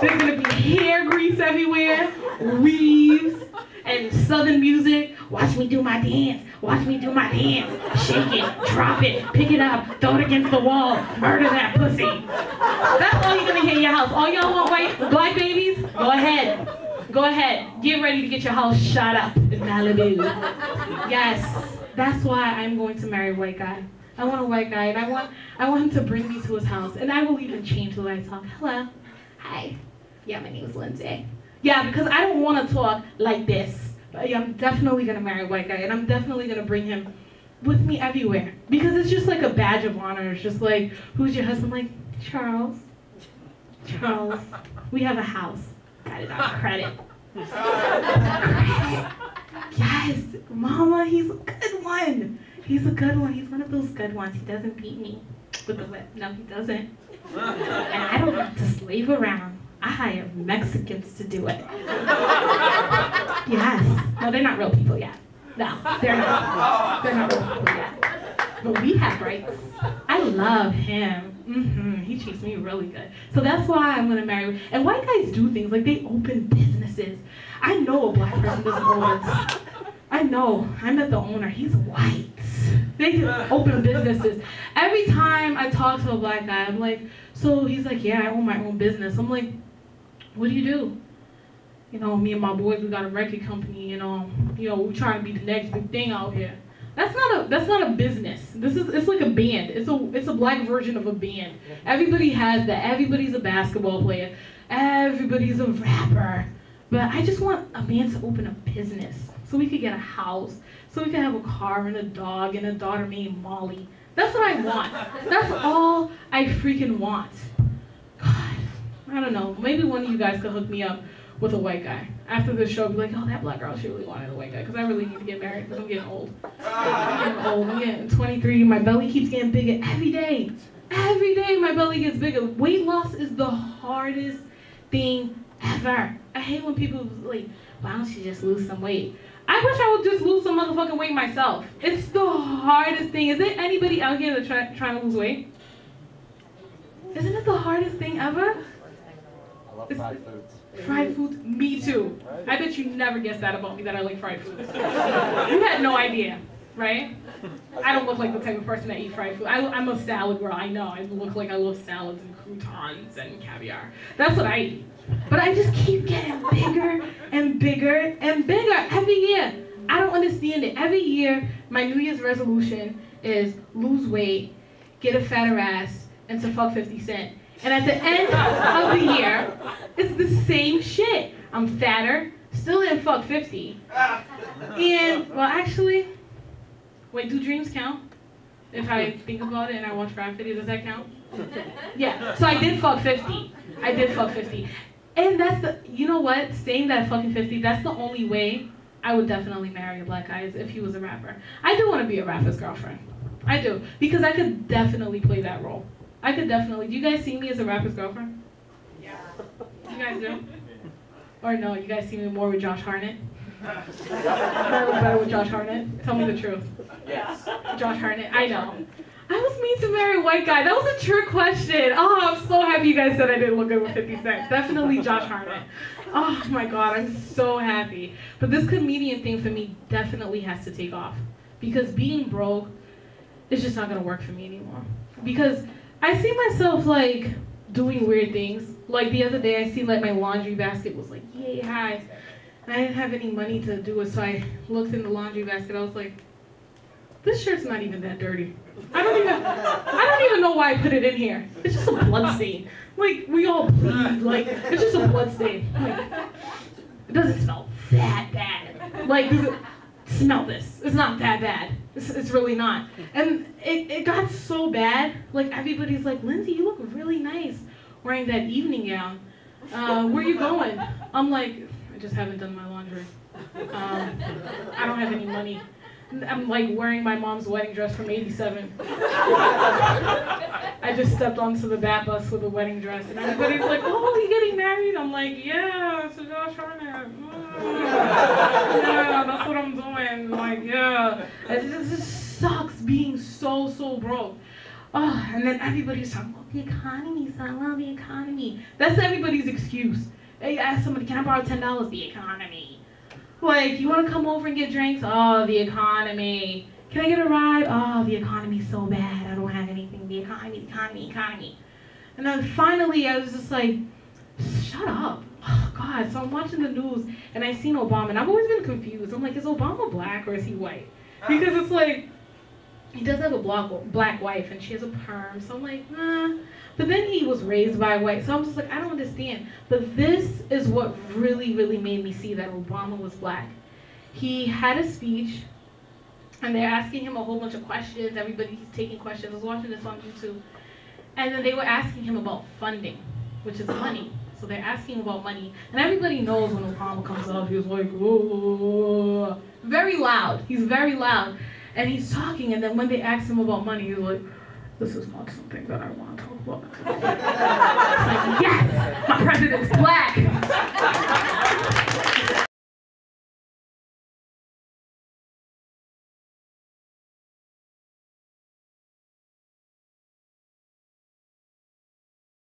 There's gonna be hair grease everywhere, weaves, and southern music. Watch me do my dance. Watch me do my dance. Shake it, drop it, pick it up, throw it against the wall, murder that pussy. That's all you're gonna hear in your house. All y'all want white, black babies? Go ahead. Go ahead. Get ready to get your house shot up in Malibu. Yes, that's why I'm going to marry a white guy. I want a white guy, and I want him to bring me to his house, and I will even change the way I talk. Hello. Hi. Yeah, my name is Lindsay. Yeah, because I don't want to talk like this. But yeah, I'm definitely going to marry a white guy, and I'm definitely going to bring him with me everywhere. Because it's just like a badge of honor. It's just like, who's your husband? Like, Charles. Charles. We have a house. Got it on credit. Credit. Yes, Mama, he's a good one. He's a good one. He's one of those good ones. He doesn't beat me with the whip. No, he doesn't. And I don't have to slave around. I hire Mexicans to do it. Yes. No, they're not real people yet. No, they're not. They're not real people yet. But we have rights. I love him. He treats me really good. So that's why I'm going to marry him. And white guys do things like they open businesses. I know a black person doesn't own it. I know. I met the owner. He's white. They do open businesses. Every time I talk to a black guy, I'm like, so he's like, yeah, I own my own business. I'm like, what do you do? You know, me and my boys, we got a record company, we're trying to be the next big thing out here. That's not a business. It's like a band. It's a black version of a band. Everybody has that. Everybody's a basketball player. Everybody's a rapper. But I just want a man to open a business so we could get a house, so we could have a car and a dog and a daughter named Molly. That's what I want. That's all I freaking want. God, I don't know. Maybe one of you guys could hook me up with a white guy. After this show, be like, oh, that black girl, she really wanted a white guy. Because I really need to get married because I'm getting old. I'm getting 23. My belly keeps getting bigger every day. Every day my belly gets bigger. Weight loss is the hardest thing ever. I hate when people like, why don't you just lose some weight? I wish I would just lose some motherfucking weight myself. It's the hardest thing. Is there anybody out here that's trying to lose weight? Isn't it the hardest thing ever? I love fried foods. Fried foods? Me too. I bet you never guessed that about me, that I like fried foods. You had no idea, right? I don't look like the type of person that eat fried food. I'm a salad girl, I know. I look like I love salads and croutons and caviar. That's what I eat. But I just keep getting bigger and bigger and bigger every year. I don't understand it. Every year, my New Year's resolution is lose weight, get a fatter ass, and to fuck 50 Cent. And at the end of the year, it's the same shit. I'm fatter, still didn't fuck 50. And, well, actually, wait, do dreams count? If I think about it and I watch Rap Video, does that count? Yeah, so I did fuck 50. I did fuck 50. And that's the, you know what, saying that fucking 50, that's the only way I would definitely marry a black guy is if he was a rapper. I do want to be a rapper's girlfriend. I do, because I could definitely play that role. I could definitely, do you guys see me as a rapper's girlfriend? Yeah. You guys do? Or no, you guys see me more with Josh Hartnett? I look better with Josh Hartnett? Tell me the truth. Yes. Josh Hartnett, I know. I was mean to marry a white guy. That was a trick question. Oh, I'm so happy you guys said I didn't look good with 50 Cent. Definitely Josh Hartnett. Oh my God, I'm so happy. But this comedian thing for me definitely has to take off. Because being broke is just not gonna work for me anymore. Because I see myself like doing weird things. Like the other day I see like my laundry basket was like yay high. And I didn't have any money to do it, so I looked in the laundry basket. I was like, this shirt's not even that dirty. I don't even know why I put it in here. It's just a blood stain. Like, we all bleed. Like, it's just a blood stain. Like, it doesn't smell that bad. Like, does it smell this? It's not that bad. It's really not. And it got so bad. Like, everybody's like, Lindsay, you look really nice wearing that evening gown. Where you going? I'm like, I just haven't done my laundry. I don't have any money. I'm like wearing my mom's wedding dress from '87. I just stepped onto the bat bus with a wedding dress, and everybody's like, "Oh, are you getting married?" I'm like, "Yeah, it's a Josh Hartnett. Yeah, that's what I'm doing." Like, yeah, it just sucks being so broke. Oh, and then everybody's talking about the economy, son. Well, the economy. That's everybody's excuse. Hey, ask somebody, "Can I borrow $10?" The economy. Like, you want to come over and get drinks? Oh, the economy. Can I get a ride? Oh, the economy's so bad. I don't have anything. The economy. And then finally, I was just like, shut up. Oh, God. So I'm watching the news, and I seen Obama, and I've always been confused. I'm like, is Obama black or is he white? Because it's like, he does have a black wife, and she has a perm. So I'm like, nah. But then he was raised by a white, so I'm just like, I don't understand. But this is what really made me see that Obama was black. He had a speech, and they're asking him a whole bunch of questions. He's taking questions. I was watching this on YouTube. And then they were asking him about funding, which is money. So they're asking about money. And everybody knows when Obama comes up, he was like, whoa. Very loud. He's very loud. And he's talking, and then when they ask him about money, he's like, this is not something that I want to talk about. It's like, yes!